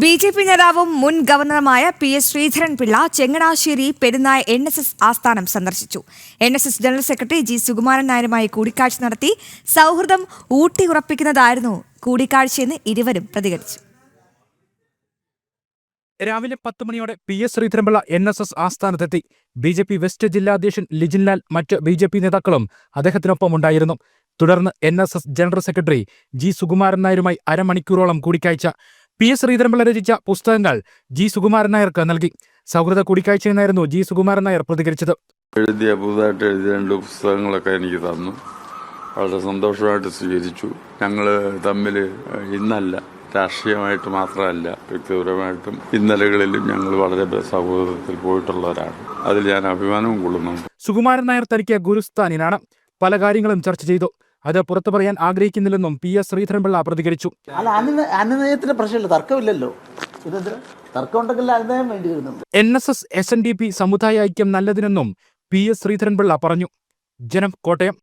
BJP. നേതാവും മുൻ ഗവർണറുമായ പി.എസ്. ശ്രീധരൻപിള്ള ചങ്ങനാശ്ശേരി പെരുന്നായ NSS ആസ്ഥാനം സന്ദർശിച്ചു. NSS general secretary G. Sukumaran നായരുമായി കൂടിക്കാഴ്ച നടത്തി. സൗഹൃദം ഊട്ടിയുറപ്പിക്കുന്നതായിരുന്നു കൂടിക്കാഴ്ചയെന്ന് ഇരുവരും പ്രതികരിച്ചു. രാവിലെ 10 മണിയോടെ PS. Sreedharan Pillai NSS ആസ്ഥാനത്തെത്തി. BJP. West ജില്ലാ അധ്യക്ഷൻ ലിജിൻലാൽ മറ്റ് ബി.ജെ.പി. നേതാക്കളും അദ്ദേഹത്തിനൊപ്പം ഉണ്ടായിരുന്നു. തുടർന്ന് NSS general secretary G. Sukumaran നായരുമായി അരമണിക്കൂറോളം കൂടിക്കാഴ്ച. പി.എസ്. ശ്രീധരൻപിള്ള രചിച്ച പുസ്തകങ്ങൾ ജി. സുകുമാരൻ നായർക്ക് നൽകി. സൗഹൃദ കൂടിക്കാഴ്ചയെന്നായിരുന്നു ജി. സുകുമാരൻ നായർ പ്രതികരിച്ചത്. പുതുതായിട്ട് എഴുതിയ 2 പുസ്തകങ്ങളൊക്കെ എനിക്ക് തന്നു. വളരെ സന്തോഷമായിട്ട് സ്വീകരിച്ചു. ഞങ്ങൾ തമ്മിൽ ഇന്നല്ല, രാഷ്ട്രീയമായിട്ട് മാത്രമല്ല, വ്യക്തിപരമായിട്ടും ഇന്നലകളിലും ഞങ്ങൾ വളരെ സൗഹൃദത്തിൽ പോയിട്ടുള്ളവരാണ്. അതിൽ ഞാൻ അഭിമാനവും കൊള്ളുന്നുണ്ട്. സുകുമാരൻ നായർ തനിക്ക് ഗുരുസ്ഥാനിനാണ്. പല കാര്യങ്ങളും ചർച്ച ചെയ്തു. അത് പുറത്തു പറയാൻ ആഗ്രഹിക്കുന്നില്ലെന്നും പി.എസ്. ശ്രീധരൻപിള്ള പ്രതികരിച്ചു. അനുനയത്തിന്റെ പ്രശ്നമില്ല, തർക്കമില്ലല്ലോ. തർക്കം ഉണ്ടെങ്കിൽ അനുനയം വേണ്ടി വരുന്നുണ്ട്. NSS SNDP സമുദായ ഐക്യം നല്ലതിനെന്നും പി.എസ്. ശ്രീധരൻപിള്ള പറഞ്ഞു. ജനം, കോട്ടയം.